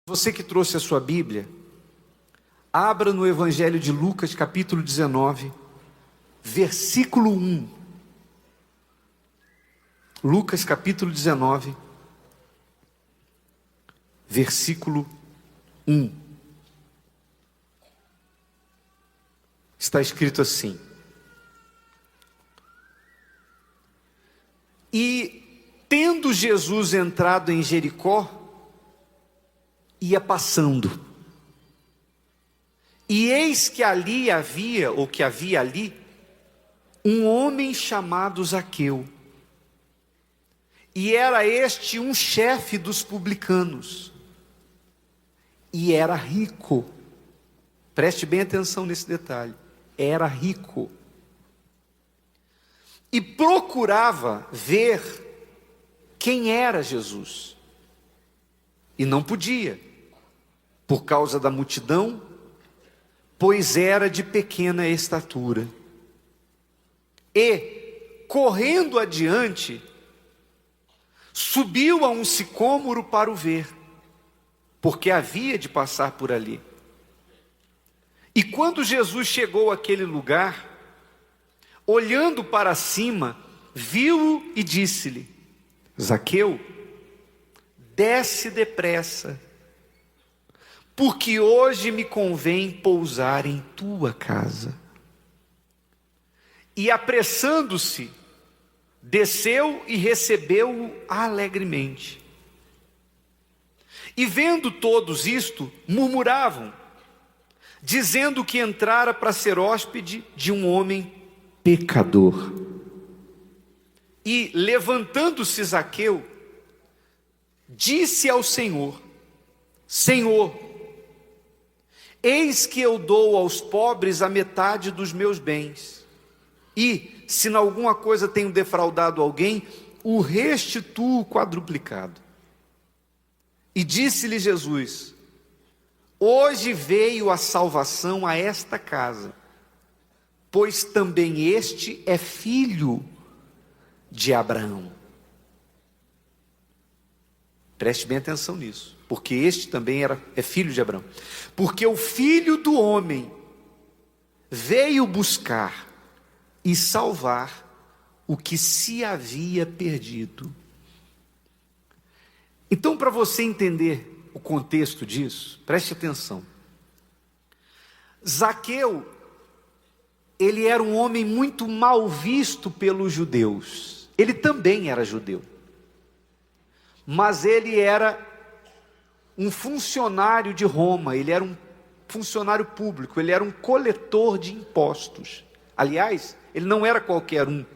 Você que trouxe a sua Bíblia, abra no Evangelho de Lucas, capítulo 19, versículo 1. Lucas, capítulo 19, versículo 1. Está escrito assim: E tendo Jesus entrado em Jericó, ia passando. E eis que ali havia, ou que havia ali, um homem chamado Zaqueu. E era este um chefe dos publicanos. E era rico. Preste bem atenção nesse detalhe. Era rico. E procurava ver quem era Jesus. E não podia, por causa da multidão, pois era de pequena estatura. E, correndo adiante, subiu a um sicômoro para o ver, porque havia de passar por ali. E quando Jesus chegou àquele lugar, olhando para cima, viu-o e disse-lhe: Zaqueu, desce depressa, porque hoje me convém pousar em tua casa. E apressando-se, desceu e recebeu-o alegremente. E vendo todos isto, murmuravam, dizendo que entrara para ser hóspede de um homem pecador. E levantando-se Zaqueu, disse ao Senhor: Senhor, eis que eu dou aos pobres a metade dos meus bens, e, se em alguma coisa tenho defraudado alguém, o restituo quadruplicado. E disse-lhe Jesus: Hoje veio a salvação a esta casa, pois também este é filho de Abraão. Preste bem atenção nisso, porque este também é filho de Abraão. Porque o Filho do Homem veio buscar e salvar o que se havia perdido. Então, para você entender o contexto disso, preste atenção. Zaqueu, ele era um homem muito mal visto pelos judeus. Ele também era judeu. Mas ele era um funcionário de Roma, ele era um funcionário público, ele era um coletor de impostos. Aliás, ele não era qualquer um,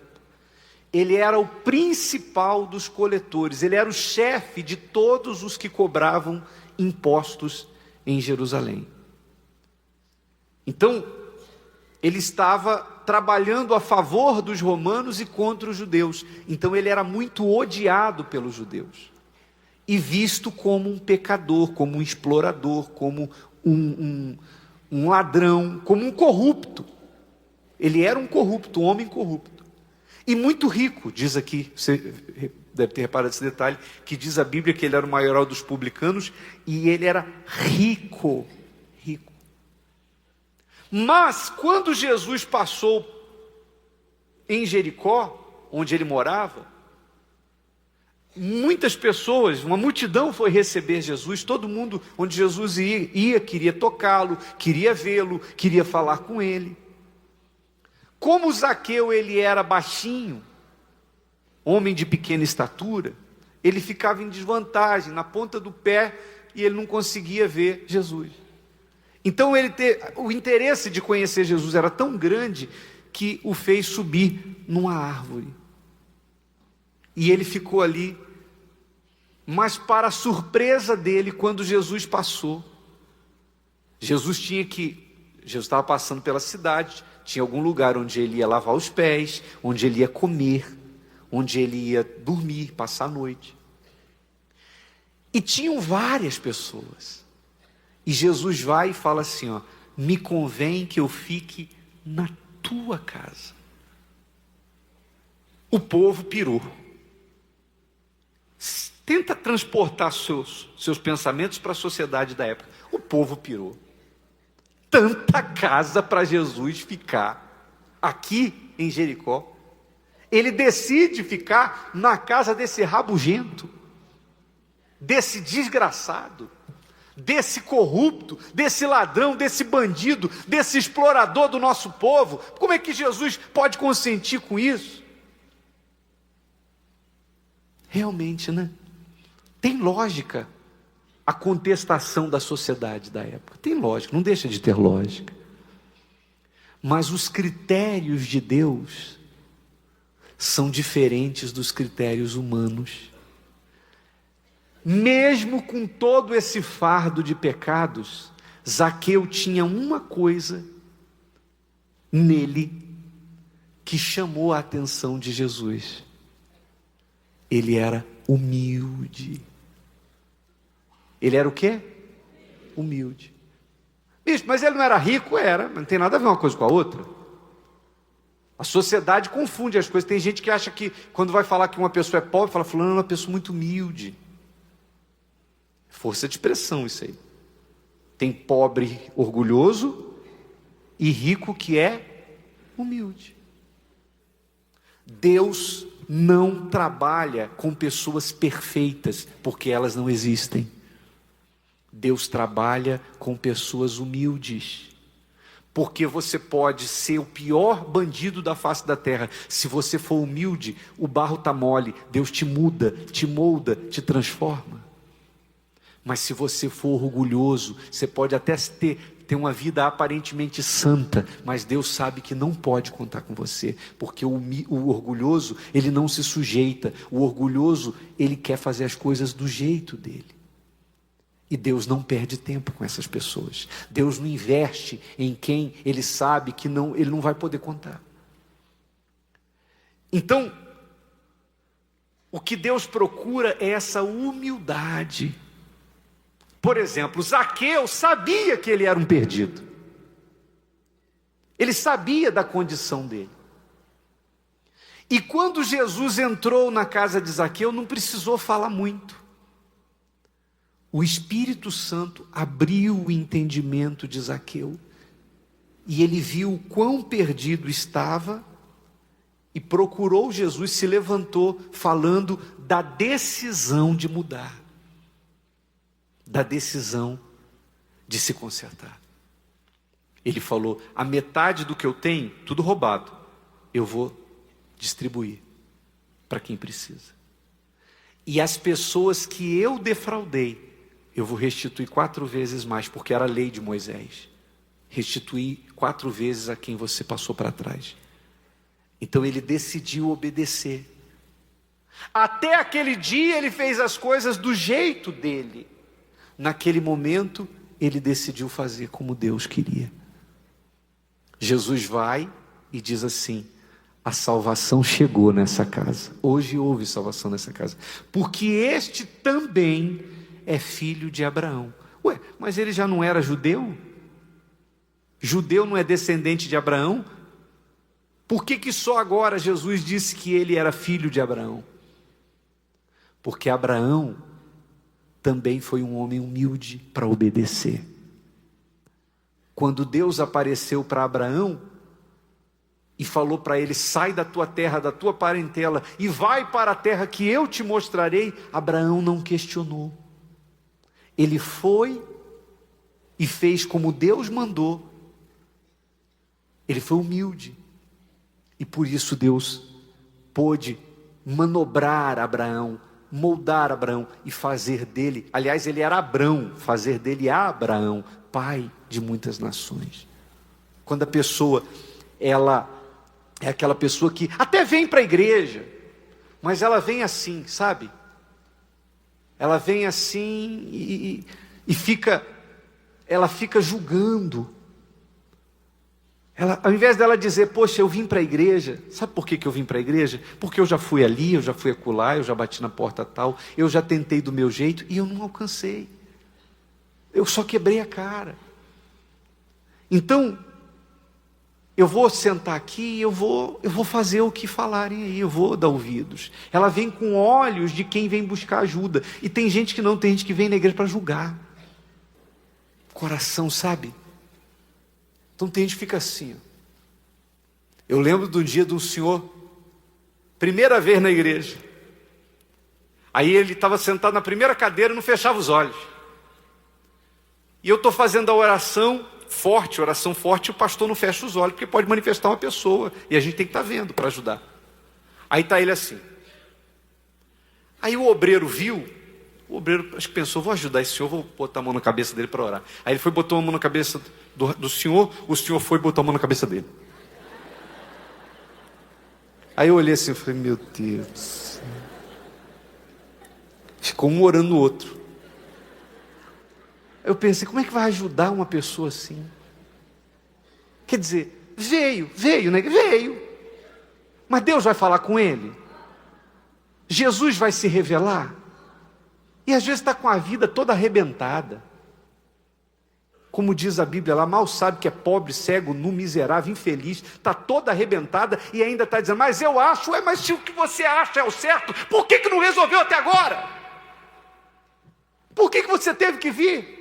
ele era o principal dos coletores, ele era o chefe de todos os que cobravam impostos em Jerusalém. Então, ele estava trabalhando a favor dos romanos e contra os judeus. Então ele era muito odiado pelos judeus. E visto como um pecador, como um explorador, como um ladrão, como um corrupto. Ele era um corrupto, um homem corrupto. E muito rico, diz aqui, você deve ter reparado esse detalhe, que diz a Bíblia que ele era o maioral dos publicanos, e ele era rico, rico. Mas, quando Jesus passou em Jericó, onde ele morava, muitas pessoas, uma multidão foi receber Jesus. Todo mundo, onde Jesus ia queria tocá-lo, queria vê-lo, queria falar com ele. Como Zaqueu ele era baixinho, homem de pequena estatura, ele ficava em desvantagem, na ponta do pé, e ele não conseguia ver Jesus. Então o interesse de conhecer Jesus era tão grande que o fez subir numa árvore. E ele ficou ali, mas para a surpresa dele, quando Jesus passou, Jesus estava passando pela cidade, tinha algum lugar onde ele ia lavar os pés, onde ele ia comer, onde ele ia dormir, passar a noite. E tinham várias pessoas. E Jesus vai e fala assim, ó: me convém que eu fique na tua casa. O povo pirou. Tenta transportar seus pensamentos para a sociedade da época. O povo pirou. Tanta casa para Jesus ficar aqui em Jericó. Ele decide ficar na casa desse rabugento, desse desgraçado, desse corrupto, desse ladrão, desse bandido, desse explorador do nosso povo. Como é que Jesus pode consentir com isso? Realmente, né? Tem lógica a contestação da sociedade da época. Tem lógica, não deixa de ter lógica. Mas os critérios de Deus são diferentes dos critérios humanos. Mesmo com todo esse fardo de pecados, Zaqueu tinha uma coisa nele que chamou a atenção de Jesus. Ele era humilde. Ele era o quê? Humilde. Bicho, mas ele não era rico? Era, mas não tem nada a ver uma coisa com a outra. A sociedade confunde as coisas. Tem gente que acha que quando vai falar que uma pessoa é pobre, fala, fulano é uma pessoa muito humilde. Força de expressão isso aí. Tem pobre orgulhoso e rico que é humilde. Deus não trabalha com pessoas perfeitas, porque elas não existem. Deus trabalha com pessoas humildes. Porque você pode ser o pior bandido da face da terra. Se você for humilde, o barro está mole. Deus te muda, te molda, te transforma. Mas se você for orgulhoso, você pode até ter uma vida aparentemente santa, mas Deus sabe que não pode contar com você, porque o orgulhoso, ele não se sujeita. O orgulhoso, ele quer fazer as coisas do jeito dele. E Deus não perde tempo com essas pessoas. Deus não investe em quem ele sabe que ele não vai poder contar. Então, o que Deus procura é essa humildade. Por exemplo, Zaqueu sabia que ele era um perdido. Ele sabia da condição dele. E quando Jesus entrou na casa de Zaqueu, não precisou falar muito. O Espírito Santo abriu o entendimento de Zaqueu. E ele viu o quão perdido estava e procurou Jesus, se levantou falando da decisão de mudar. Da decisão de se consertar. Ele falou, a metade do que eu tenho, tudo roubado, eu vou distribuir para quem precisa. E as pessoas que eu defraudei, eu vou restituir 4 vezes mais, porque era a lei de Moisés. Restituir 4 vezes a quem você passou para trás. Então ele decidiu obedecer. Até aquele dia ele fez as coisas do jeito dele. Naquele momento, ele decidiu fazer como Deus queria. Jesus vai e diz assim, a salvação chegou nessa casa. Hoje houve salvação nessa casa. Porque este também é filho de Abraão. Ué, mas ele já não era judeu? Judeu não é descendente de Abraão? Por que só agora Jesus disse que ele era filho de Abraão? Porque Abraão também foi um homem humilde para obedecer. Quando Deus apareceu para Abraão e falou para ele, sai da tua terra, da tua parentela e vai para a terra que eu te mostrarei, Abraão não questionou. Ele foi e fez como Deus mandou. Ele foi humilde. E por isso Deus pôde manobrar Abraão, moldar Abraão e fazer dele, aliás, ele era Abrão, fazer dele Abraão, pai de muitas nações. Quando a pessoa, ela é aquela pessoa que até vem para a igreja, mas ela vem assim, sabe? Ela vem assim ela fica julgando. Ao invés dela dizer, poxa, eu vim para a igreja, sabe por que eu vim para a igreja? Porque eu já fui ali, eu já fui acolá, eu já bati na porta tal, eu já tentei do meu jeito e eu não alcancei. Eu só quebrei a cara. Então, eu vou sentar aqui e eu vou fazer o que falarem aí, eu vou dar ouvidos. Ela vem com olhos de quem vem buscar ajuda. E tem gente que não, tem gente que vem na igreja para julgar. Coração, sabe? Então tem gente que fica assim. Eu lembro do dia de um senhor, primeira vez na igreja. Aí ele estava sentado na primeira cadeira e não fechava os olhos. E eu estou fazendo a oração forte, e o pastor não fecha os olhos, porque pode manifestar uma pessoa, e a gente tem que estar vendo para ajudar. Aí está ele assim. Aí o obreiro viu, acho que pensou, vou ajudar esse senhor, vou botar a mão na cabeça dele para orar. Aí ele foi, botou a mão na cabeça do senhor, o senhor foi e botou a mão na cabeça dele. Aí eu olhei assim, eu falei, meu Deus. Ficou um orando no outro. Eu pensei, como é que vai ajudar uma pessoa assim? Quer dizer, veio, né? Veio. Mas Deus vai falar com ele? Jesus vai se revelar? E às vezes está com a vida toda arrebentada. Como diz a Bíblia lá, mal sabe que é pobre, cego, nu, miserável, infeliz. Está toda arrebentada e ainda está dizendo, mas eu acho, mas se o que você acha é o certo, por que não resolveu até agora? Por que você teve que vir?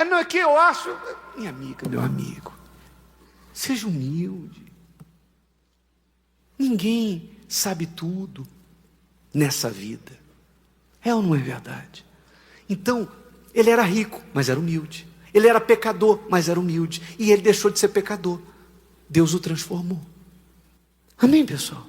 Não é que eu acho... Minha amiga, meu amigo, seja humilde. Ninguém sabe tudo nessa vida. É ou não é verdade? Então, ele era rico, mas era humilde. Ele era pecador, mas era humilde. E ele deixou de ser pecador. Deus o transformou. Amém, pessoal?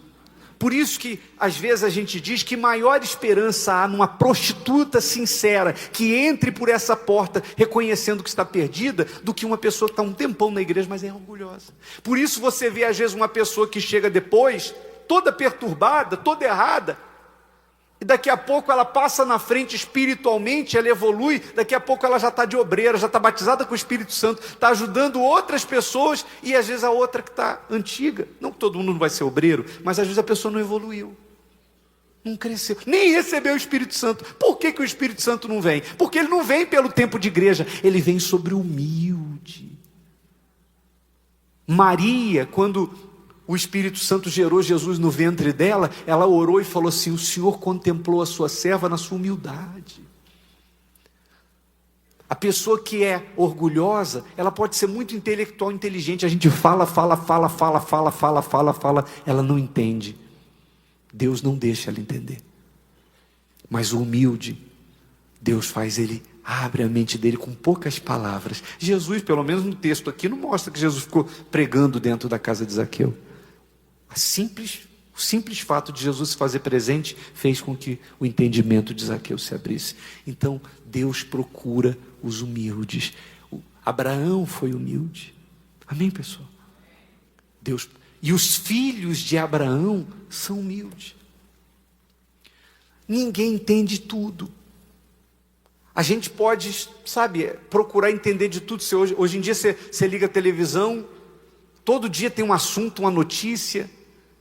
Por isso que, às vezes, a gente diz que maior esperança há numa prostituta sincera, que entre por essa porta reconhecendo que está perdida, do que uma pessoa que está um tempão na igreja, mas é orgulhosa. Por isso você vê, às vezes, uma pessoa que chega depois, toda perturbada, toda errada, e daqui a pouco ela passa na frente espiritualmente, ela evolui, daqui a pouco ela já está de obreira, já está batizada com o Espírito Santo, está ajudando outras pessoas, e às vezes a outra que está antiga, não que todo mundo não vai ser obreiro, mas às vezes a pessoa não evoluiu, não cresceu, nem recebeu o Espírito Santo. Por que o Espírito Santo não vem? Porque ele não vem pelo tempo de igreja, ele vem sobre o humilde. Maria, quando o Espírito Santo gerou Jesus no ventre dela, ela orou e falou assim, o Senhor contemplou a sua serva na sua humildade. A pessoa que é orgulhosa, ela pode ser muito intelectual, inteligente, a gente fala, ela não entende. Deus não deixa ela entender. Mas o humilde, Deus faz ele, abre a mente dele com poucas palavras. Jesus, pelo menos no texto aqui, não mostra que Jesus ficou pregando dentro da casa de Zaqueu. O simples fato de Jesus se fazer presente fez com que o entendimento de Zaqueu se abrisse. Então, Deus procura os humildes. Abraão foi humilde. Amém, pessoal? E os filhos de Abraão são humildes. Ninguém entende tudo. A gente pode, procurar entender de tudo. Hoje em dia você liga a televisão, todo dia tem um assunto, uma notícia.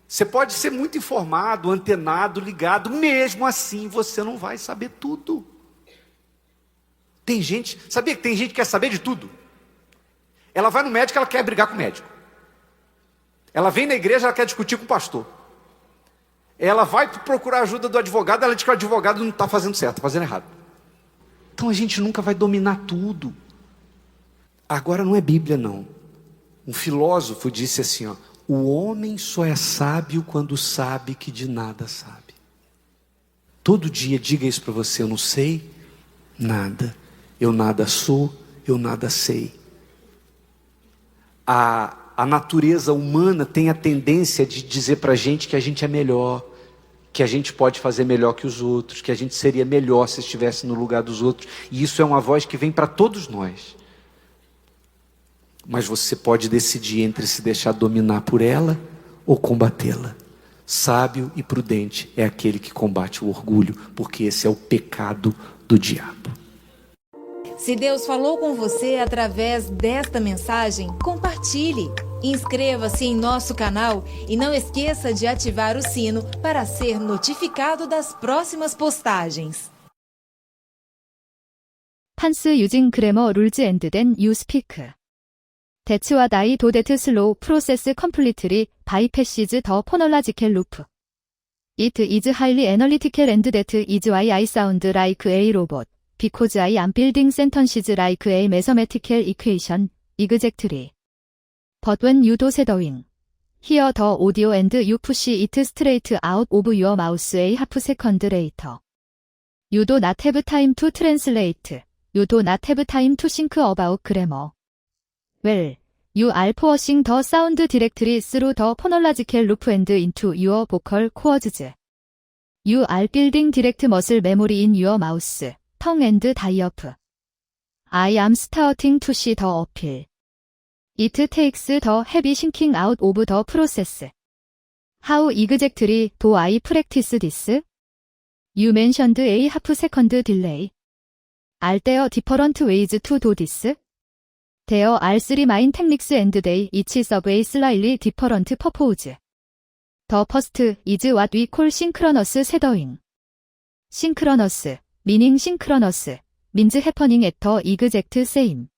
Você pode ser muito informado, antenado, ligado, mesmo assim você não vai saber tudo. Sabia que tem gente que quer saber de tudo? Ela vai no médico, ela quer brigar com o médico. Ela vem na igreja, ela quer discutir com o pastor. Ela vai procurar ajuda do advogado, ela diz que o advogado não está fazendo certo, está fazendo errado. Então a gente nunca vai dominar tudo. Agora não é Bíblia não. Um filósofo disse assim, o homem só é sábio quando sabe que de nada sabe. Todo dia diga isso para você, eu não sei nada, eu nada sou, eu nada sei. A natureza humana tem a tendência de dizer para a gente que a gente é melhor, que a gente pode fazer melhor que os outros, que a gente seria melhor se estivesse no lugar dos outros. E isso é uma voz que vem para todos nós. Mas você pode decidir entre se deixar dominar por ela ou combatê-la. Sábio e prudente é aquele que combate o orgulho, porque esse é o pecado do diabo. Se Deus falou com você através desta mensagem, compartilhe. Inscreva-se em nosso canal e não esqueça de ativar o sino para ser notificado das próximas postagens. 판스 유징 그래머 룰즈 앤드 댄 유 스피크 That's what I do that slow process completely bypasses the phonological loop. It is highly analytical and that is why I sound like a robot, because I am building sentences like a mathematical equation, exactly. But when you do shadowing, hear the audio and you push it straight out of your mouth a half second later. You do not have time to translate. You do not have time to think about grammar. Well, you are forcing the sound directly through the phonological loop and into your vocal cords. You are building direct muscle memory in your mouth, tongue and diaphragm. I am starting to see the appeal. It takes the heavy thinking out of the process. How exactly do I practice this? You mentioned a half second delay. Are there different ways to do this? There are three main techniques and they each serve a slightly different purpose. The first is what we call synchronous shadowing. Synchronous, meaning synchronous, means happening at the exact same